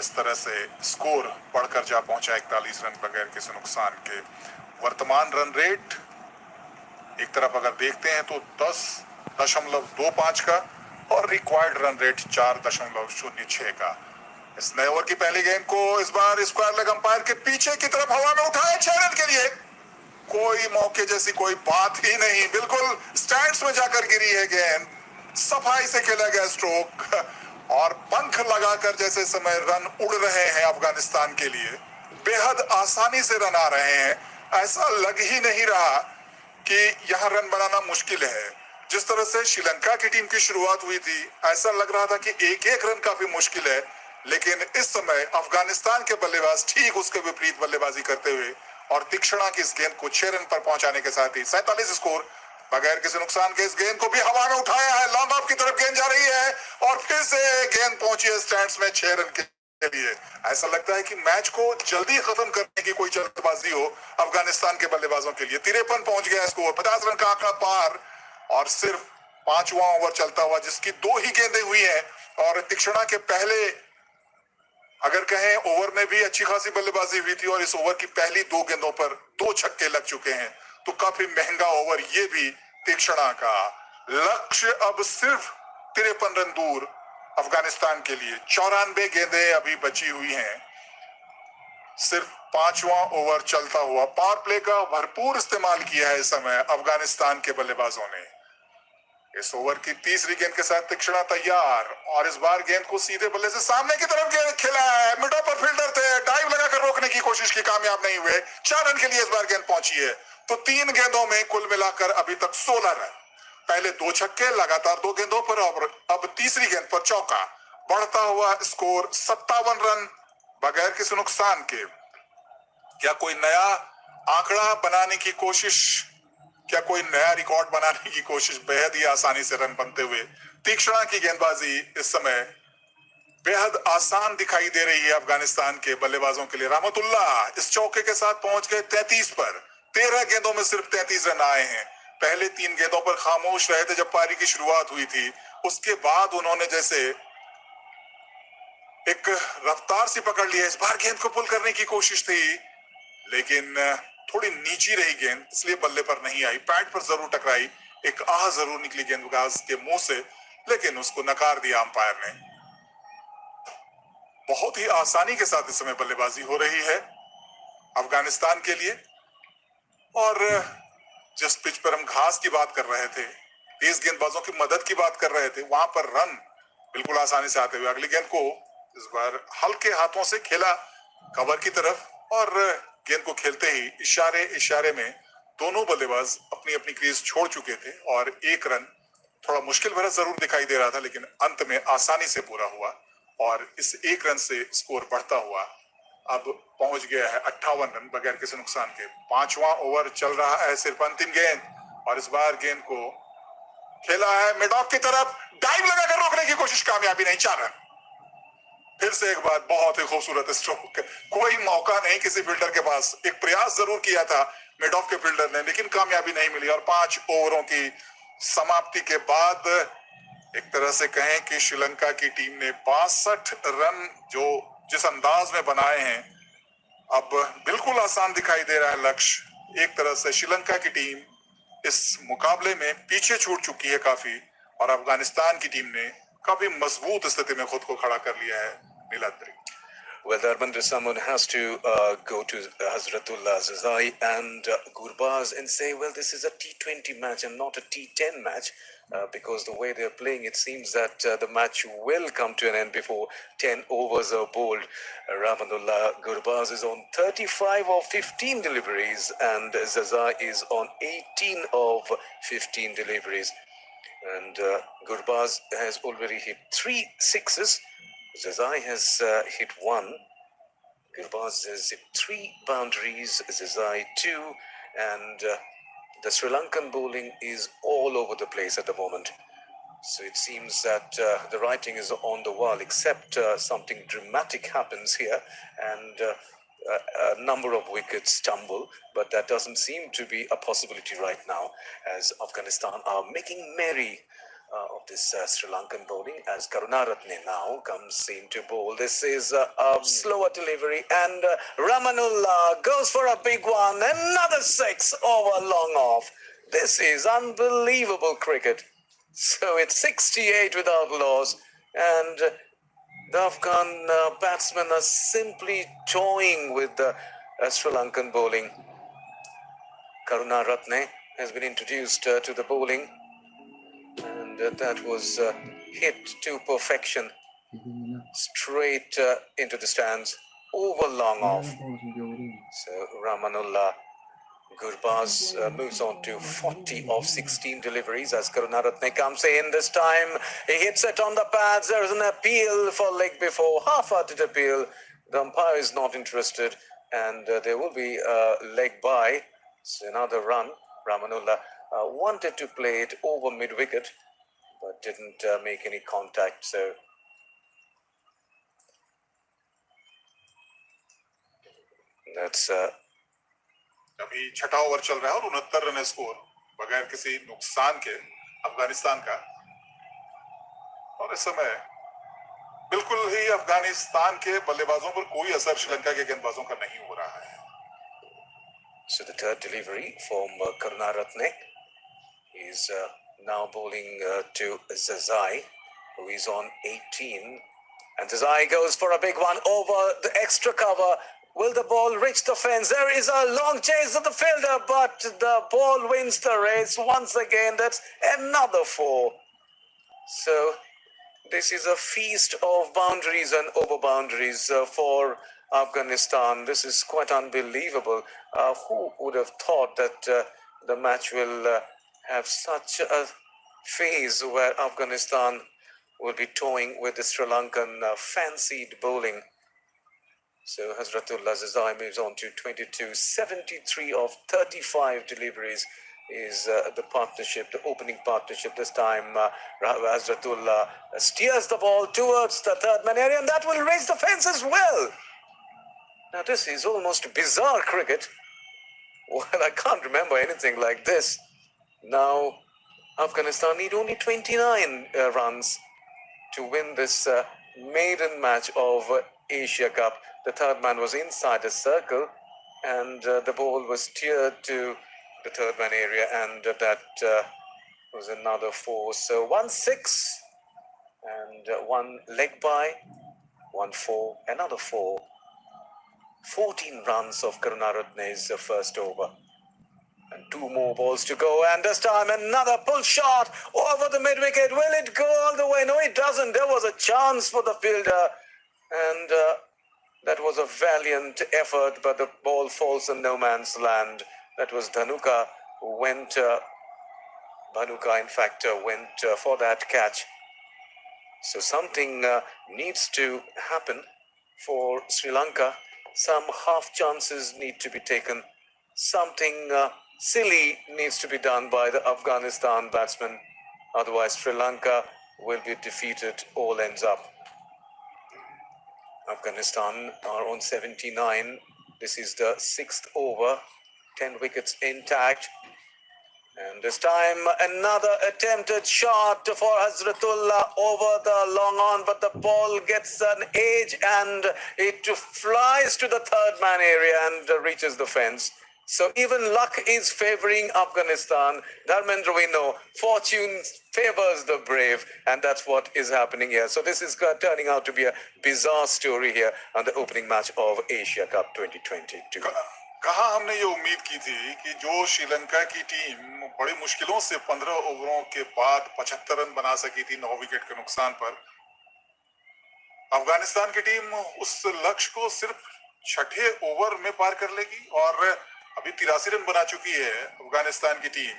इस तरह से स्कोर बढ़कर जा पहुंचा 41 रन बगैर किसी नुकसान के। वर्तमान रन रेट एक तरफ अगर देखते हैं तो 10.25 का और रिक्वायर्ड रन रेट 4.06 का। इस नए ओवर की पहली गेंद को इस बार स्क्वायर लेग अंपायर के पीछे की तरफ हवा में उठाया 6 रन के लिए। कोई मौके जैसी कोई बात ही नहीं, बिल्कुल स्टैंड्स में जाकर गिरी है गेंद। सफाई से खेला गया स्ट्रोक और पंख लगाकर जैसे समय रन उड़ रहे हैं अफगानिस्तान के लिए, बेहद आसानी से रन आ रहे हैं। ऐसा लग ही नहीं रहा कि यहां रन बनाना मुश्किल है। जिस तरह से श्रीलंका की टीम की शुरुआत हुई थी, ऐसा लग रहा था कि एक एक रन काफी मुश्किल है, लेकिन इस समय अफगानिस्तान के बल्लेबाज ठीक उसके विपरीत बल्लेबाजी करते हुए और तीक्ष्णा की इस गेंद को 6 रन पर पहुंचाने के साथ ही 47 स्कोर बगैर किसी नुकसान के इस गेंद को भी हवा में उठाया है। लॉन्ग ऑफ की तरफ गेंद जा रही है और फिर से गेंद पहुंची है स्टैंड्स में 6 रन के लिए। ऐसा लगता है कि मैच को जल्दी खत्म करने की कोई जल्दबाजी हो अफगानिस्तान के बल्लेबाजों के लिए। 53 पहुंच गया स्कोर, 50 रन का आंकड़ा पार और सिर्फ 5वां ओवर चलता हुआ जिसकी 2 ही गेंदें हुई हैं। और तीक्ष्णा के पहले अगर कहें ओवर में भी अच्छी खासी बल्लेबाजी हुई थी और इस ओवर की पहली 2 गेंदों पर 2 छक्के लग चुके हैं, तो काफी महंगा ओवर ये भी तीक्ष्णा का। लक्ष्य अब सिर्फ 53 रन दूर अफगानिस्तान के लिए। 94 गेंदें अभी बची हुई हैं। सिर्फ 5वां ओवर चलता हुआ पावर प्ले का भरपूर इस्तेमाल किया है इस समय अफगानिस्तान के बल्लेबाजों ने। इस ओवर की तीसरी गेंद के साथ तीक्ष्णा तैयार और इस बार गेंद को सीधे बल्ले से सामने की तरफ खेला है। मिड ऑफ पर फील्डर थे, डाइव लगाकर रोकने की कोशिश की, कामयाब नहीं हुए। 4 रन के लिए इस बार गेंद पहुंची है। तो 3 गेंदों में कुल मिलाकर अभी तक 16 रन। पहले 2 छक्के लगातार 2 गेंदों पर और अब तीसरी गेंद पर चौका। बढ़ता हुआ स्कोर 57 रन बगैर किसी नुकसान के। क्या कोई नया आंकड़ा बनाने की कोशिश, क्या कोई नया रिकॉर्ड बनाने की कोशिश? बेहद ही आसानी से रन बनते हुए तीक्ष्णा की गेंदबाजी इस समय बेहद आसान दिखाई दे रही है अफगानिस्तान के बल्लेबाजों के लिए। रहमतुल्लाह इस चौके के साथ पहुंच गए 33 पर। 13 गेंदों में सिर्फ 33 रन आए हैं। पहले 3 गेंदों पर खामोश रहे थे जब पारी की शुरुआत हुई थी, उसके बाद उन्होंने जैसे एक रफ्तार सी पकड़ ली है। इस बार गेंद को पुल करने की कोशिश थी, लेकिन थोड़ी नीची रही गेंद, इसलिए बल्ले पर नहीं आई। पैड पर जरूर टकराई, एक आह जरूर निकली गेंदबाज के मुंह से, लेकिन उसको नकार दिया अंपायर ने। बहुत ही आसानी के साथ इस समय बल्लेबाजी हो रही है अफगानिस्तान के लिए। और जिस पिच पर हम घास की बात कर रहे थे, तेज गेंदबाजों की मदद की बात कर रहे थे, वहां पर रन बिल्कुल आसानी से आते हुए। अगली गेंद को इस बार हल्के हाथों से खेला कवर की तरफ और गेंद को खेलते ही इशारे इशारे में दोनों बल्लेबाज अपनी अपनी क्रीज छोड़ चुके थे और 1 रन थोड़ा मुश्किल भरा जरूर दिखाई दे रहा था, लेकिन अंत में आसानी से पूरा हुआ और इस 1 रन से स्कोर बढ़ता हुआ अब पहुंच गया है 58 रन बगैर किसी नुकसान के। 5वां ओवर चल रहा है, सिर्फ अंतिम गेंद और इस बार गेंद को खेला है मिड ऑफ की तरफ, डाइव लगाकर रोकने की कोशिश, कामयाबी नहीं। 4 रन। फिर से एक बार बहुत ही खूबसूरत स्ट्रोक। कोई मौका नहीं किसी फील्डर के पास। एक प्रयास जरूर किया था मिड ऑफ के फील्डर ने, लेकिन कामयाबी नहीं मिली। और 5 ओवरों की समाप्ति के बाद एक तरह से कहें कि श्रीलंका की टीम ने 62 रन जो जिस अंदाज में बनाए हैं, अब बिल्कुल आसान दिखाई दे रहा है लक्ष्य। एक तरह से श्रीलंका की टीम इस मुकाबले में पीछे छूट चुकी है काफी और अफगानिस्तान की टीम ने काफी मजबूत स्थिति में खुद को खड़ा कर लिया है। Niladri. Well, Dharmendra, someone has to go to Hazratullah Zazai and Gurbaz and say, well, this is a T20 match and not a T10 match, because the way they're playing, it seems that the match will come to an end before 10 overs are bowled. Rahmanullah Gurbaz is on 35 of 15 deliveries and Zazai is on 18 of 15 deliveries. And Gurbaz has already hit 3 sixes. Zazai has hit 1. Gurbaz has hit 3 boundaries. Zazai 2. And the Sri Lankan bowling is all over the place at the moment. So it seems that the writing is on the wall, except something dramatic happens here and a number of wickets tumble, but that doesn't seem to be a possibility right now, as Afghanistan are making merry of this Sri Lankan bowling as Karunaratne now comes into bowl. This is a slower delivery and Ramanulla goes for a big one. Another 6 over long off. This is unbelievable cricket. So it's 68 without loss and the Afghan batsmen are simply toying with the Sri Lankan bowling. Karunaratne has been introduced to the bowling and that was hit to perfection straight into the stands over long off. So Ramanulla Gurbaz moves on to 40 of 16 deliveries as Karunaratne comes in. This time he hits it on the pads. There is an appeal for leg before, half-hearted appeal. The umpire is not interested and there will be a leg by. So another run. Ramanulla wanted to play it over mid-wicket but didn't make any contact. So that's अभी छठा over चल रहा है और 69 run score बगैर किसी नुकसान के अफगानिस्तान का। और इस समय बिल्कुल ही अफगानिस्तान के बल्लेबाजों पर कोई असर श्रीलंका के गेंदबाजों का नहीं हो रहा है। So the third delivery from Karunaratne is now bowling to Zazai, who is on 18. And Zazai goes for a big one over the extra cover. Will the ball reach the fence? There is a long chase of the fielder, but the ball wins the race once again. That's another 4. So this is a feast of boundaries and over boundaries for Afghanistan. This is quite unbelievable. Who would have thought that the match will have such a phase where Afghanistan will be toying with the Sri Lankan fancied bowling. So Hazratullah Zazai moves on to 22. 73 of 35 deliveries is the partnership, the opening partnership. This time Hazratullah steers the ball towards the third man area and that will raise the fence as well. Now this is almost bizarre cricket. Well, I can't remember anything like this. Now Afghanistan need only 29 runs to win this maiden match of Asia Cup. The third man was inside the circle and the ball was steered to the third man area and that was another 4. So 1-6 and 1 leg by, 1-4, another 4. 14 runs of Karunaratne's first over. And 2 more balls to go, and this time another pull shot over the mid-wicket. Will it go all the way? No, it doesn't. There was a chance for the fielder, and that was a valiant effort, but the ball falls in no man's land. That was Dhanuka who went, Bhanuka in fact went for that catch. So something needs to happen for Sri Lanka. Some half chances need to be taken. Something silly needs to be done by the Afghanistan batsmen. Otherwise, Sri Lanka will be defeated. All ends up. Afghanistan are on 79. This is the 6th over. 10 wickets intact. And this time, another attempted shot for Hazratullah over the long on, but the ball gets an edge and it flies to the third man area and reaches the fence. So even luck is favoring Afghanistan. Dharmendra, we know, fortune favors the brave, and that's what is happening here. So this is turning out to be a bizarre story here on the opening match of Asia Cup 2022. कहाँ हमने ये उम्मीद की थी कि जो श्रीलंका की team बड़ी मुश्किलों से 15 ओवरों के बाद 75 रन बना सकी थी 9 विकेट के नुकसान पर, अफगानिस्तान की टीम उस लक्ष्य को सिर्फ छठे ओवर में पार कर लेगी और अभी 83 रन बना चुकी है अफगानिस्तान की टीम।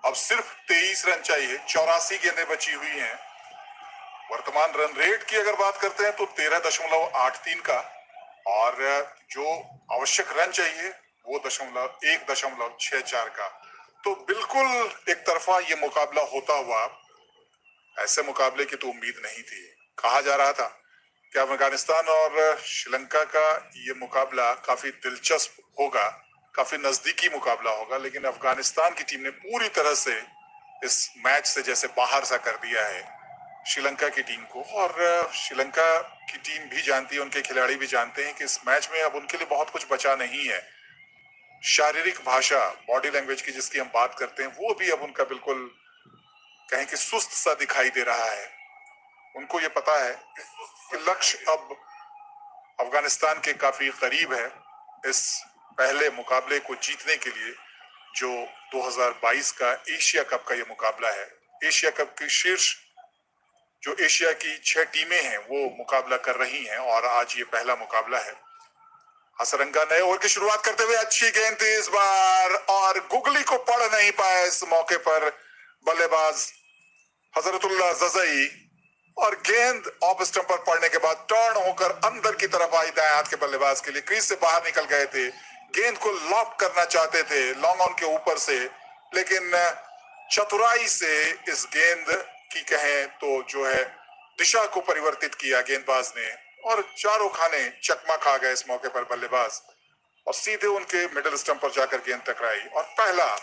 अब सिर्फ 23 रन चाहिए, 84 गेंदें बची हुई हैं। वर्तमान रन रेट की अगर बात करते हैं तो 13.83 का, और जो आवश्यक रन चाहिए वो 1.64 का। तो बिल्कुल एक तरफा ये मुकाबला होता हुआ, ऐसे मुकाबले की तो उम्मीद नहीं थी। कहा जा रहा था कि अफगानिस्तान और श्रीलंका का ये मुकाबला काफी दिलचस्प होगा, काफी नजदीकी मुकाबला होगा, लेकिन अफगानिस्तान की टीम ने पूरी तरह से इस मैच से जैसे बाहर सा कर दिया है श्रीलंका की टीम को। और श्रीलंका की टीम भी जानती है, उनके खिलाड़ी भी जानते हैं कि इस मैच में अब उनके लिए बहुत कुछ बचा नहीं है। शारीरिक भाषा, बॉडी लैंग्वेज की जिसकी हम बात करते हैं, वो भी अब उनका बिल्कुल कहें कि सुस्त सा दिखाई दे रहा है। उनको ये पता है कि लक्ष्य अब अफगानिस्तान के काफी करीब है इस पहले मुकाबले को जीतने के लिए, जो 2022 का एशिया कप का ये मुकाबला है। एशिया कप की शीर्ष जो एशिया की 6 टीमें हैं वो मुकाबला कर रही हैं और आज ये पहला मुकाबला है। हसरंगा नए ओवर की शुरुआत करते हुए अच्छी गेंद थी इस बार और गुगली को पढ़ नहीं पाया इस मौके पर बल्लेबाज हजरतुल्लाह जजई, और गेंद ऑफ स्टंप पर पड़ने के बाद टर्न होकर अंदर की तरफ आई दाएं हाथ के बल्लेबाज के लिए। क्रीज से बाहर निकल गए थे, गेंद को लॉक करना चाहते थे लॉन्ग ऑन के ऊपर से, लेकिन चतुराई से इस गेंद की कहें तो जो है दिशा को परिवर्तित किया गेंदबाज ने, और चारों खाने चकमा खा गए इस मौके पर बल्लेबाज, और सीधे उनके मिडिल स्टंप पर जाकर गेंद टकराई और पहला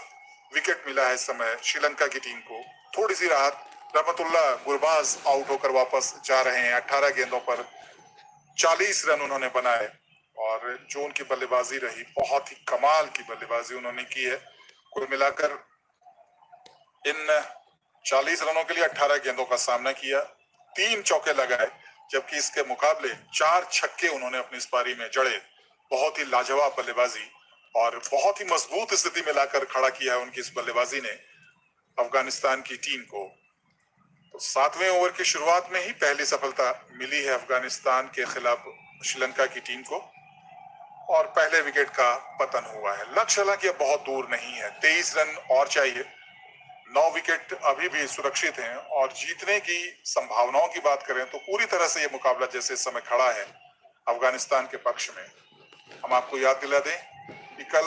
विकेट मिला है इस समय श्रीलंका की टीम को। थोड़ी सी राहत, रहमतुल्लाह गुरबाज आउट होकर वापस जा रहे हैं। 18 गेंदों पर 40 रन उन्होंने बनाए और जो उनकी बल्लेबाजी रही, बहुत ही कमाल की बल्लेबाजी उन्होंने की है। कुल मिलाकर इन 40 रनों के लिए 18 गेंदों का सामना किया, 3 चौके लगाए, जबकि इसके मुकाबले 4 छक्के उन्होंने अपनी इस पारी में जड़े। बहुत ही लाजवाब बल्लेबाजी और बहुत ही मजबूत स्थिति में लाकर खड़ा किया है उनकी इस बल्लेबाजी ने अफगानिस्तान की टीम को। तो 7वें ओवर की शुरुआत में ही पहली सफलता मिली है अफगानिस्तान के खिलाफ श्रीलंका की टीम को और पहले विकेट का पतन हुआ है। लक्ष्य हालांकि अब बहुत दूर नहीं है, 23 रन और चाहिए, 9 विकेट अभी भी सुरक्षित हैं और जीतने की संभावनाओं की बात करें तो पूरी तरह से ये मुकाबला जैसे इस समय खड़ा है अफगानिस्तान के पक्ष में। हम आपको याद दिला दें कि कल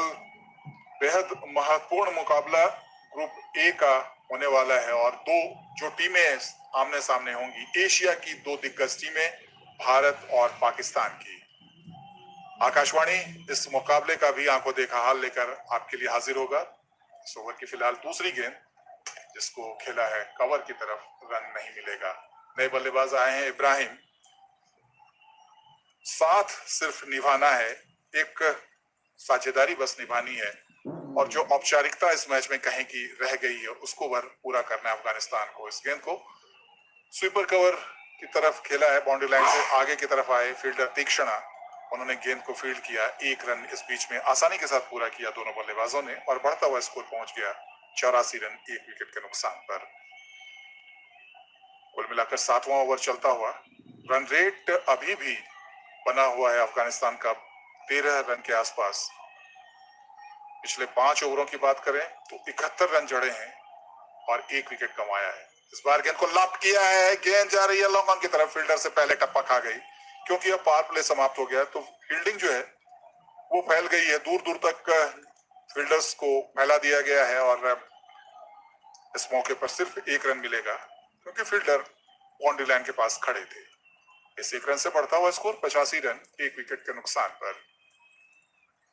बेहद महत्वपूर्ण मुकाबला ग्रुप ए का होने वाला है और 2 जो टीमें आमने सामने होंगी, एशिया की 2 दिग्गज टीमें, भारत और पाकिस्तान की। आकाशवाणी इस मुकाबले का भी आंखों देखा हाल लेकर आपके लिए हाजिर होगा। इस ओवर की फिलहाल दूसरी गेंद जिसको खेला है कवर की तरफ, रन नहीं मिलेगा। नए बल्लेबाज आए हैं इब्राहिम, साथ सिर्फ निभाना है, एक साझेदारी बस निभानी है और जो औपचारिकता इस मैच में कहीं की रह गई है उसको पूरा करना है अफगानिस्तान को। इस गेंद को स्वीपर कवर की तरफ खेला है, बाउंड्री लाइन से आगे की तरफ आए फील्डर तीक्ष्णा, उन्होंने गेंद को फील्ड किया। 1 रन इस बीच में आसानी के साथ पूरा किया दोनों बल्लेबाजों ने और बढ़ता हुआ स्कोर पहुंच गया 84 रन 1 विकेट के नुकसान पर। कुल मिलाकर 7वां ओवर चलता हुआ, रन रेट अभी भी बना हुआ है अफगानिस्तान का 13 रन के आसपास। पिछले 5 ओवरों की बात करें तो 71 रन जड़े हैं और 1 विकेट कमाया है। इस बार गेंद को लॉप किया है, गेंद जा रही है लॉन्ग ऑन की तरफ, फील्डर से पहले टप्पा खा गई क्योंकि अब पावर प्ले समाप्त हो गया तो फील्डिंग जो है वो फैल गई है, दूर दूर तक फील्डर्स को फैला दिया गया है और इस मौके पर सिर्फ 1 रन मिलेगा क्योंकि फील्डर बाउंड्री लाइन के पास खड़े थे। इस 1 रन से बढ़ता हुआ स्कोर 85 रन 1 विकेट के नुकसान पर।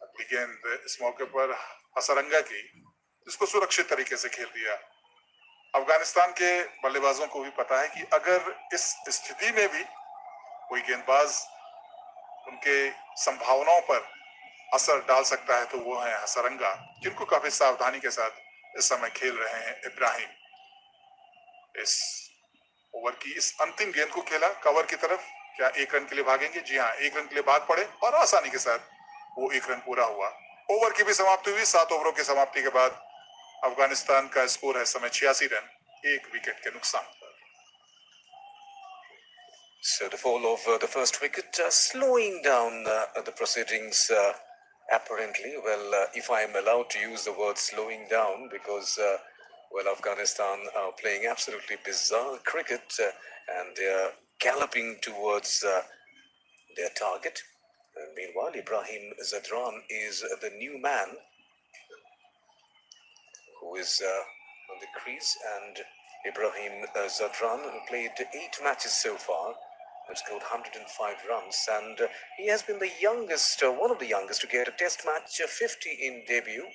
अगली गेंद इस मौके पर हसरंगा की, जिसको सुरक्षित तरीके से खेल दिया। अफगानिस्तान के बल्लेबाजों को भी पता है कि अगर इस स्थिति में भी कोई गेंदबाज उनके संभावनाओं पर असर डाल सकता है तो वो है हसरंगा, जिनको काफी सावधानी के साथ इस समय खेल रहे हैं इब्राहिम। इस ओवर की इस अंतिम गेंद को खेला कवर की तरफ, क्या 1 रन के लिए भागेंगे? जी हाँ, 1 रन के लिए भाग पड़े और आसानी के साथ वो 1 रन पूरा हुआ। ओवर की भी समाप्ति हुई। 7 ओवरों की समाप्ति के बाद अफगानिस्तान का स्कोर है समय 86 रन 1 विकेट के नुकसान पर। So the fall of the first wicket, slowing down the proceedings apparently. Well, if I am allowed to use the word slowing down, because well, Afghanistan are playing absolutely bizarre cricket and they are galloping towards their target. And meanwhile, Ibrahim Zadran is the new man who is on the crease, and Ibrahim Zadran, who played 8 matches so far, has scored 105 runs, and he has been the youngest, one of the youngest to get a test match 50 in debut.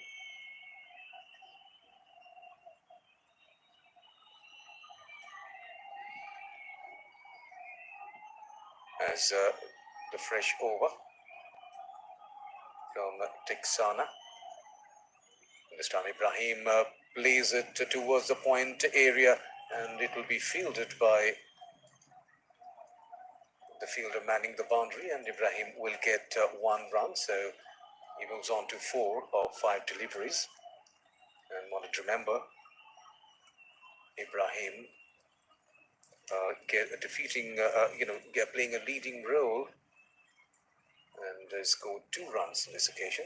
as the fresh over from Texana. This time Ibrahim plays it towards the point area, and it will be fielded by the fielder manning the boundary, and Ibrahim will get 1 run, so he moves on to 4 of 5 deliveries. And wanted to remember, Ibrahim playing a leading role and scored 2 runs on this occasion.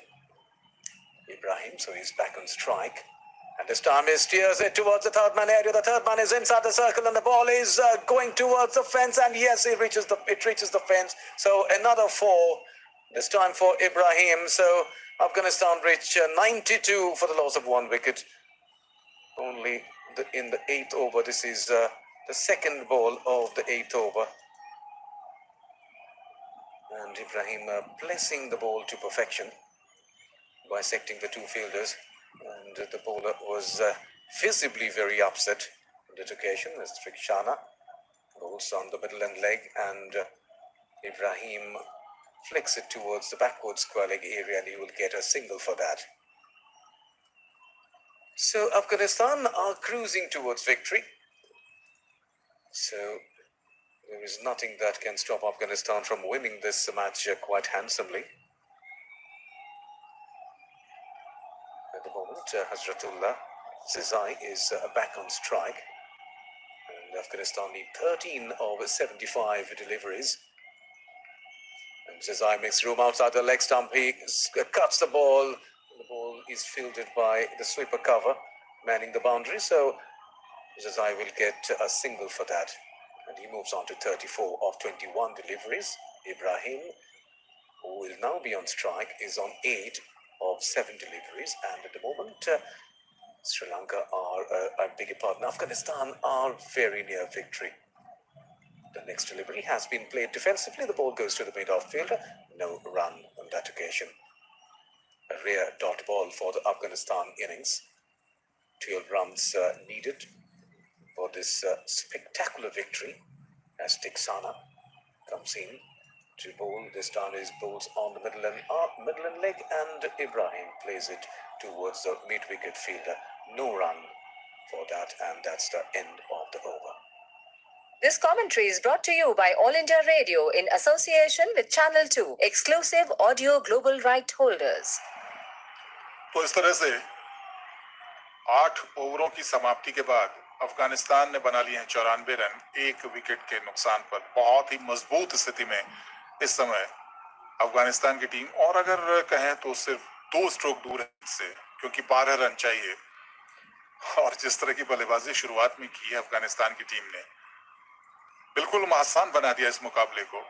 Ibrahim, so he's back on strike. And this time he steers it towards the third man area. The third man is inside the circle and the ball is going towards the fence. And yes, it reaches the fence. So another 4, this time for Ibrahim. So Afghanistan reach 92 for the loss of 1 wicket. Only in the 8th over. This is the second ball of the 8th over. And Ibrahim placing the ball to perfection, bisecting the 2 fielders. And the bowler was visibly very upset on that occasion as Trikshana bowls on the middle and leg, and Ibrahim flicks it towards the backward square leg area, and he will get a single for that. So Afghanistan are cruising towards victory. So there is nothing that can stop Afghanistan from winning this match quite handsomely. At the moment, Hazratullah Zizai is back on strike, and Afghanistan need 13 of 75 deliveries. And Zizai makes room outside the leg stump. He cuts the ball. The ball is fielded by the sweeper cover, manning the boundary. So Zizai will get a single for that, and he moves on to 34 of 21 deliveries. Ibrahim, who will now be on strike, is on 8 of 7 deliveries, and at the moment Sri Lanka Afghanistan are very near victory. The next delivery has been played defensively. The ball goes to the mid-off fielder. No run on that occasion. A rare dot ball for the Afghanistan innings. 12 runs needed for this spectacular victory as Texana comes in to bowl. This time is bowls on the middle and leg, and Ibrahim plays it towards the mid-wicket fielder. No run for that, and that's the end of the over. This commentary is brought to you by All India Radio in association with Channel 2, exclusive audio global right holders. तो इस तरह से 8 ओवरों की समाप्ति के बाद अफगानिस्तान ने बना लिए हैं 94 रन 1 विकेट के नुकसान पर। बहुत ही मजबूत स्थिति में इस समय अफगानिस्तान की टीम, और अगर कहें तो सिर्फ 2 स्ट्रोक दूर है इससे, क्योंकि 12 रन चाहिए। और जिस तरह की बल्लेबाजी शुरुआत में की है अफगानिस्तान की टीम ने, बिल्कुल आसान बना दिया इस मुकाबले को।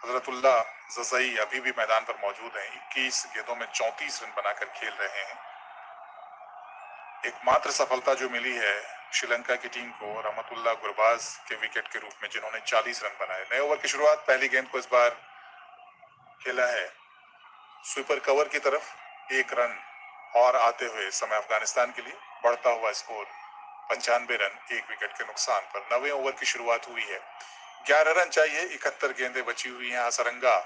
हजरतुल्लाह ज़ज़ई अभी भी मैदान पर मौजूद हैं। 21 गेंदों में 34 रन बनाकर खेल रहे हैं। एकमात्र सफलता जो मिली है श्रीलंका की टीम को रहमतुल्लाह गुरबाज के विकेट के रूप में, जिन्होंने 40 रन बनाए। नए ओवर की शुरुआत, पहली गेंद को इस बार खेला है स्वीपर कवर की तरफ। 1 रन और आते हुए समय अफगानिस्तान के लिए बढ़ता हुआ स्कोर 95 रन 1 विकेट के नुकसान पर। 9वें ओवर की शुरुआत हुई है। 11 रन चाहिए, 71 गेंदें बची हुई हैं। हसरंगा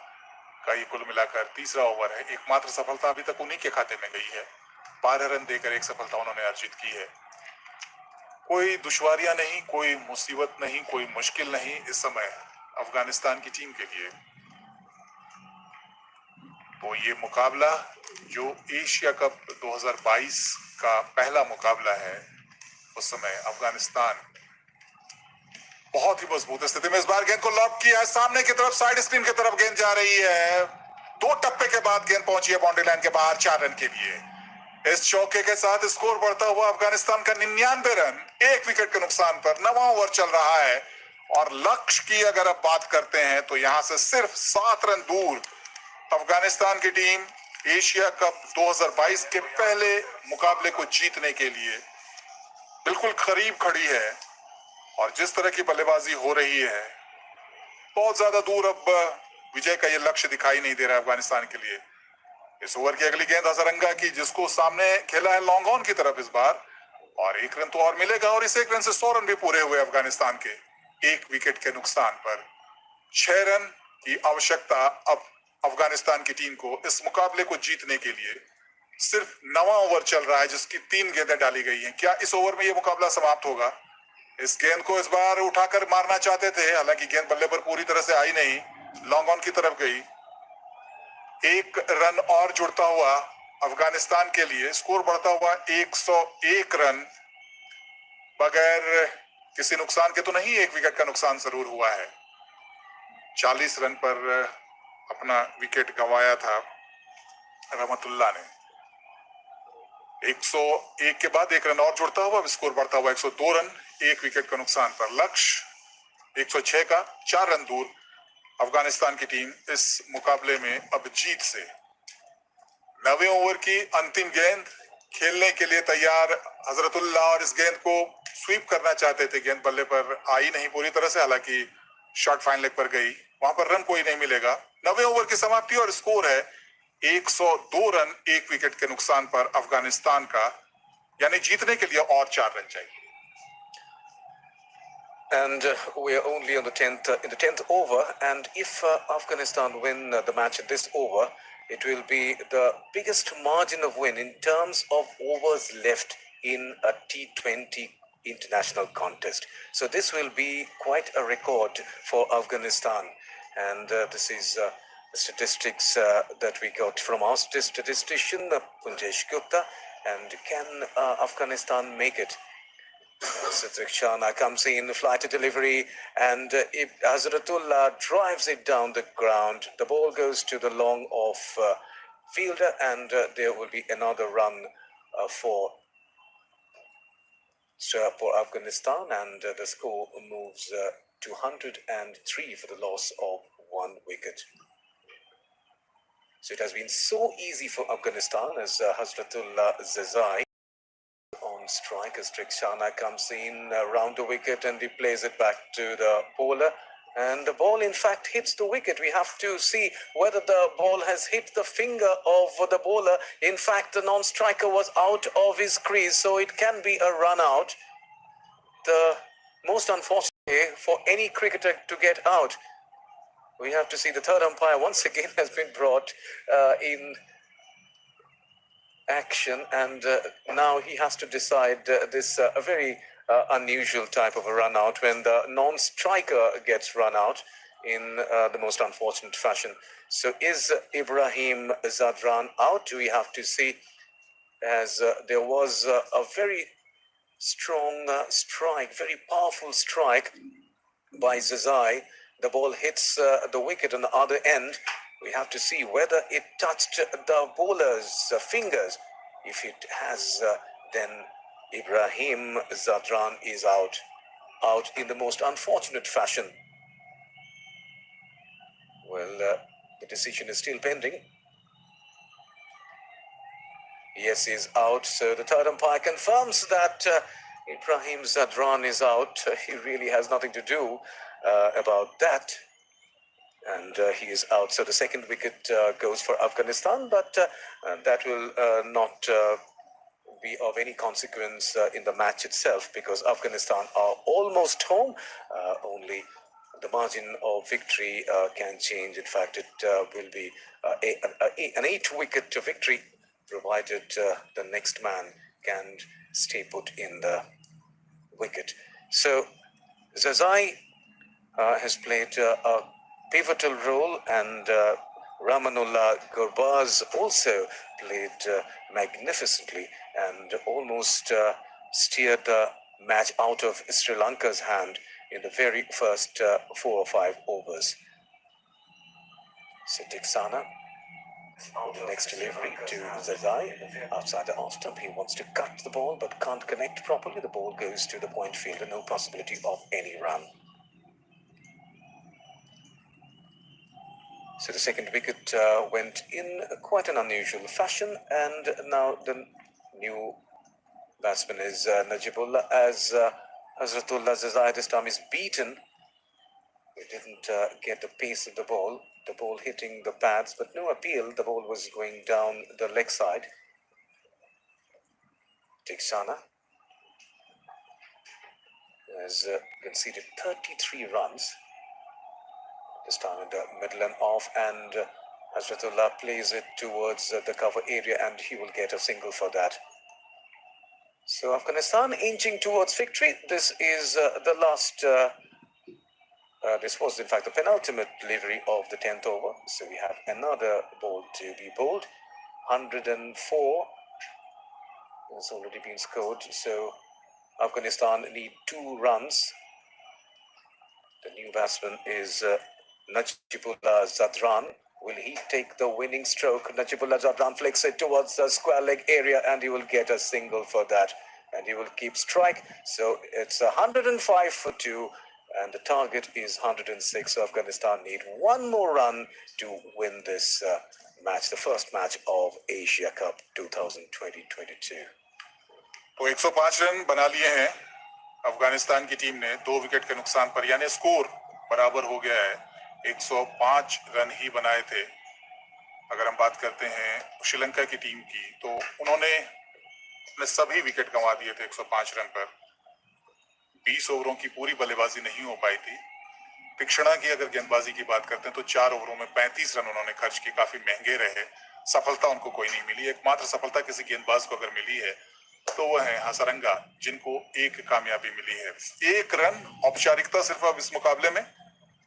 का ये कुल मिलाकर तीसरा ओवर है। एकमात्र सफलता अभी तक उन्हीं के खाते में गई है। 12 रन देकर एक सफलता उन्होंने अर्जित की है। कोई दुश्वारियां नहीं, कोई मुसीबत नहीं, कोई मुश्किल नहीं इस समय अफगानिस्तान की टीम के लिए। तो ये मुकाबला जो एशिया कप 2022 का पहला मुकाबला है, उस समय अफगानिस्तान बहुत ही मजबूत स्थिति में इस बार गेंद को लॉब किया है। सामने की तरफ, साइड स्क्रीन की तरफ गेंद जा रही है। 2 टप्पे के बाद गेंद पहुंची है बाउंड्री लाइन के बाहर 4 रन के लिए। इस चौके के साथ स्कोर बढ़ता हुआ अफगानिस्तान का 99 रन 1 विकेट के नुकसान पर। 9वां ओवर चल रहा है और लक्ष्य की अगर आप बात करते हैं तो यहां से सिर्फ 7 रन दूर अफगानिस्तान की टीम एशिया कप 2022 के पहले मुकाबले को जीतने के लिए बिल्कुल करीब खड़ी है। और जिस तरह की बल्लेबाजी हो रही है, बहुत ज्यादा दूर अब विजय का ये लक्ष्य दिखाई नहीं दे रहा है अफगानिस्तान के लिए। इस ओवर की अगली गेंद हसरंगा की, जिसको सामने खेला है लॉन्ग ऑन की तरफ इस बार, और 1 रन तो और मिलेगा। और इस 1 रन से 100 रन भी पूरे हुए अफगानिस्तान के 1 विकेट के नुकसान पर। 6 रन की आवश्यकता अब अफगानिस्तान की टीम को इस मुकाबले को जीतने के लिए। सिर्फ 9वां ओवर चल रहा है जिसकी 3 गेंदें डाली गई हैं। क्या इस ओवर में यह मुकाबला समाप्त होगा? इस गेंद को इस बार उठाकर मारना चाहते थे, हालांकि गेंद बल्ले पर पूरी तरह से आई नहीं, लॉन्ग ऑन की तरफ गई। 1 रन और जुड़ता हुआ अफगानिस्तान के लिए, स्कोर बढ़ता हुआ 101 रन। बगैर किसी नुकसान के तो नहीं, 1 विकेट का नुकसान जरूर हुआ है। 40 रन पर अपना विकेट गंवाया था रहमतुल्लाह ने। 101 के बाद 1 रन और जुड़ता हुआ स्कोर बढ़ता हुआ 102 रन, 1 विकेट का नुकसान पर। लक्ष्य 106 का, 4 रन दूर अफगानिस्तान की टीम इस मुकाबले में अब जीत से। 9वें ओवर की अंतिम गेंद खेलने के लिए तैयार हजरतुल्लाह, और इस गेंद को स्वीप करना चाहते थे। गेंद बल्ले पर आई नहीं पूरी तरह से, हालांकि शॉट फाइन लेग पर गई, वहां पर रन कोई नहीं मिलेगा। 9वें ओवर की समाप्ति और स्कोर है 102 रन, 1 विकेट के नुकसान पर अफगानिस्तान का, यानी जीतने के लिए और 4 रन चाहिए। And we are only on the 10th in the 10th over, and if Afghanistan win the match in this over, it will be the biggest margin of win in terms of overs left in a T20 international contest. So this will be quite a record for Afghanistan, and this is statistics that we got from our statistician Punjesh Gupta. And can Afghanistan make it? Shana comes in, flight to delivery, and Hazratullah drives it down the ground. The ball goes to the long off fielder, and there will be another run for Afghanistan, and the score moves to 103 for the loss of 1 wicket. So it has been so easy for Afghanistan as Hazratullah Zazai on strike as Trikshana comes in around the wicket, and he plays it back to the bowler, and the ball in fact hits the wicket. We have to see whether the ball has hit the finger of the bowler. In fact, the non-striker was out of his crease, so it can be a run out. The most unfortunate way for any cricketer to get out. We have to see the third umpire once again has been brought in action, and now he has to decide this a very unusual type of a run out when the non-striker gets run out in the most unfortunate fashion. So is Ibrahim Zadran out? We have to see, as there was a very strong strike, very powerful strike by Zazai. The ball hits the wicket on the other end. We have to see whether it touched the bowler's fingers. If it has, then Ibrahim Zadran is out in the most unfortunate fashion. Well, the decision is still pending. Yes, he's out. So the third umpire confirms that Ibrahim Zadran is out. He really has nothing to do about that. And he is out. So the second wicket goes for Afghanistan, but that will not be of any consequence in the match itself, because Afghanistan are almost home. Only the margin of victory can change. In fact, it will be an 8-wicket victory, provided the next man can stay put in the wicket. So Zazai has played a pivotal role, and Ramanullah Gurbaz also played magnificently and almost steered the match out of Sri Lanka's hand in the very first 4 or 5 overs. So Diksana, the next delivery to Zazai outside the off stump. He wants to cut the ball but can't connect properly. The ball goes to the point fielder, no possibility of any run. So the second wicket went in quite an unusual fashion, and now the new batsman is Najibullah, as Hazratullah Zazai this time is beaten. He didn't get the pace of the ball hitting the pads, but no appeal. The ball was going down the leg side. Tiksana has conceded 33 runs. This time in the middle and off, and Hazratullah plays it towards the cover area, and he will get a single for that. So Afghanistan inching towards victory. This is the last. This was in fact the penultimate delivery of the 10th over. So we have another ball to be bowled. 104 has already been scored. So Afghanistan need 2 runs. The new batsman is Najibullah Zadran. Will he take the winning stroke? Najibullah Zadran flicks it towards the square leg area, and he will get a single for that. And he will keep strike. So it's 105 for 2. And the target is 106. So Afghanistan need 1 more run to win this match, the first match of Asia Cup 2020-22. तो 105 run बना लिए हैं अफगानिस्तान की team ने 2 wicket के नुकसान पर, यानी स्कोर बराबर हो गया है। 105 रन ही बनाए थे। अगर हम बात करते हैं श्रीलंका की टीम की, तो उन्होंने अपने सभी विकेट गंवा दिए थे 105 रन पर। 20 ओवरों की पूरी बल्लेबाजी नहीं हो पाई थी। तीक्ष्णा की अगर गेंदबाजी की बात करते हैं तो 4 ओवरों में 35 रन उन्होंने खर्च किए, काफी महंगे रहे। सफलता उनको कोई नहीं मिली। एकमात्र सफलता किसी गेंदबाज को अगर मिली है तो वह है हसरंगा, जिनको 1 कामयाबी मिली है। 1 रन औपचारिकता सिर्फ अब इस मुकाबले में।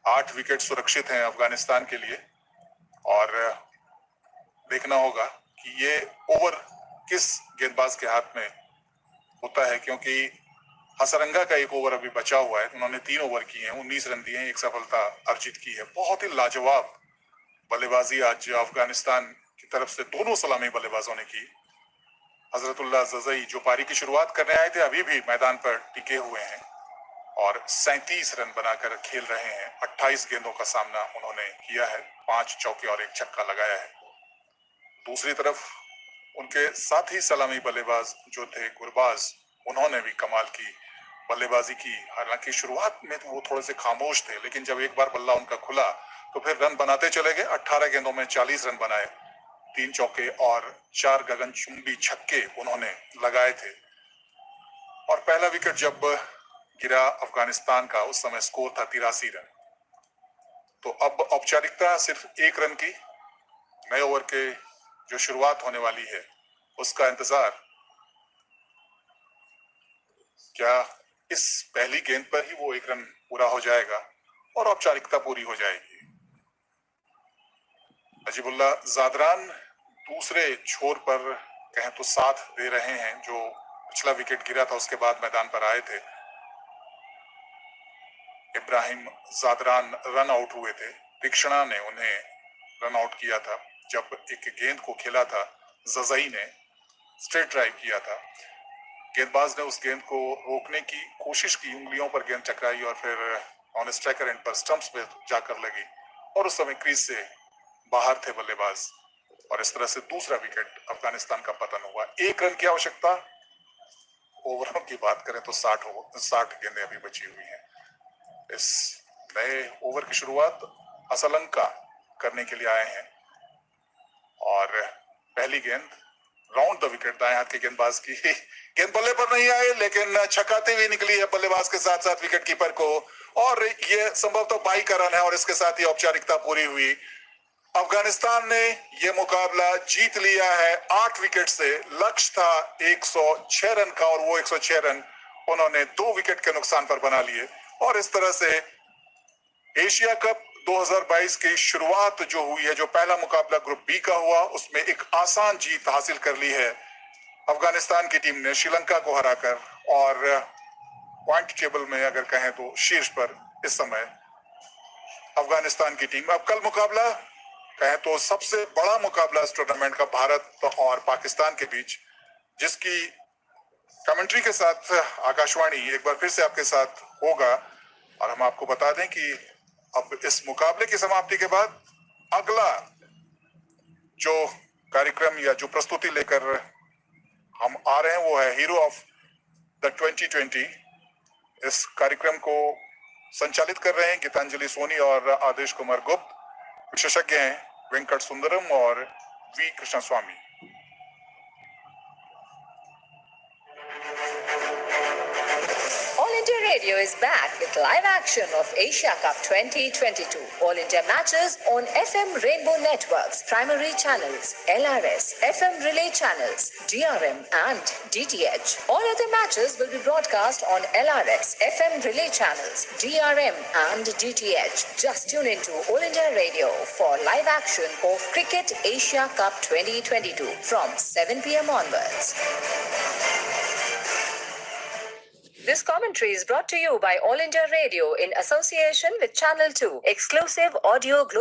8 विकेट सुरक्षित हैं अफगानिस्तान के लिए, और देखना होगा कि ये ओवर किस गेंदबाज के हाथ में होता है, क्योंकि हसरंगा का 1 ओवर अभी बचा हुआ है। उन्होंने 3 ओवर किए हैं, 19 रन दिए हैं, 1 सफलता अर्जित की है। बहुत ही लाजवाब बल्लेबाजी आज अफगानिस्तान की तरफ से दोनों सलामी बल्लेबाजों ने की। हजरतुल्लाह जज़ई जो पारी की शुरुआत करने आए थे, अभी भी मैदान पर टिके हुए हैं और 37 रन बनाकर खेल रहे हैं। 28 गेंदों का सामना उन्होंने किया है, 5 चौके और 1 छक्का लगाया है। दूसरी तरफ उनके साथ ही सलामी बल्लेबाज जो थे गुरबाज, उन्होंने भी कमाल की बल्लेबाजी की। हालांकि शुरुआत में तो वो थोड़े से खामोश थे, लेकिन जब एक बार बल्ला उनका खुला तो फिर रन बनाते चले गए। 18 गेंदों में 40 रन बनाए, 3 चौके और 4 गगनचुंबी छक्के उन्होंने लगाए थे। और पहला विकेट जब गिरा अफगानिस्तान का, उस समय स्कोर था 83 रन। तो अब औपचारिकता सिर्फ 1 रन की, नए ओवर के जो शुरुआत होने वाली है उसका इंतजार। क्या इस पहली गेंद पर ही वो 1 रन पूरा हो जाएगा और औपचारिकता पूरी हो जाएगी। नजीबुल्लाह जादरान दूसरे छोर पर कहें तो साथ दे रहे हैं, जो पिछला विकेट गिरा था उसके बाद मैदान पर आए थे। इब्राहिम जादरान रन आउट हुए थे, तीक्ष्णा ने उन्हें रन आउट किया था। जब एक गेंद को खेला था, जज़ई ने स्ट्रेट ड्राइव किया था, गेंदबाज ने उस गेंद को रोकने की कोशिश की, उंगलियों पर गेंद टकराई और फिर ऑन स्ट्राइकर एंड पर स्टंप्स पे जाकर लगी, और उस समय क्रीज से बाहर थे बल्लेबाज, और इस तरह से दूसरा विकेट अफगानिस्तान का पतन हुआ। 1 रन की आवश्यकता। ओवरों की बात करें तो 60 गेंदें अभी बची हुई हैं। इस नए ओवर की शुरुआत श्रीलंका करने के लिए आए हैं, और पहली गेंद राउंड द विकेट दाएं हाथ के गेंदबाज की गेंद बल्ले पर नहीं आई, लेकिन छकाते हुए निकली है बल्लेबाज के साथ साथ विकेट कीपर को, और ये संभवतः 22 का रन है, और इसके साथ ही औपचारिकता पूरी हुई। अफगानिस्तान ने यह मुकाबला जीत लिया है 8 विकेट से। लक्ष्य था 106 रन का, और वो 106 रन उन्होंने 2 विकेट के नुकसान पर बना लिए, और इस तरह से एशिया कप 2022 की शुरुआत जो हुई है, जो पहला मुकाबला ग्रुप बी का हुआ, उसमें एक आसान जीत हासिल कर ली है अफगानिस्तान की टीम ने श्रीलंका को हराकर, और पॉइंट टेबल में अगर कहें तो शीर्ष पर इस समय अफगानिस्तान की टीम। अब कल मुकाबला कहें तो सबसे बड़ा मुकाबला इस टूर्नामेंट का भारत और पाकिस्तान के बीच, जिसकी कमेंट्री के साथ आकाशवाणी एक बार फिर से आपके साथ होगा। और हम आपको बता दें कि अब इस मुकाबले की समाप्ति के बाद अगला जो कार्यक्रम या जो प्रस्तुति लेकर हम आ रहे हैं वो है हीरो ऑफ द 2020। इस कार्यक्रम को संचालित कर रहे हैं गीतांजलि सोनी और आदेश कुमार गुप्त। विशेषज्ञ हैं वेंकट सुंदरम और V Krishna Swami. All India Radio is back with live action of Asia Cup 2022. All India matches on FM Rainbow Networks, primary channels, LRS, FM relay channels, DRM and DTH. All other matches will be broadcast on LRS, FM relay channels, DRM and DTH. Just tune into All India Radio for live action of Cricket Asia Cup 2022 from 7 p.m. onwards. This commentary is brought to you by All India Radio in association with Channel 2, exclusive audio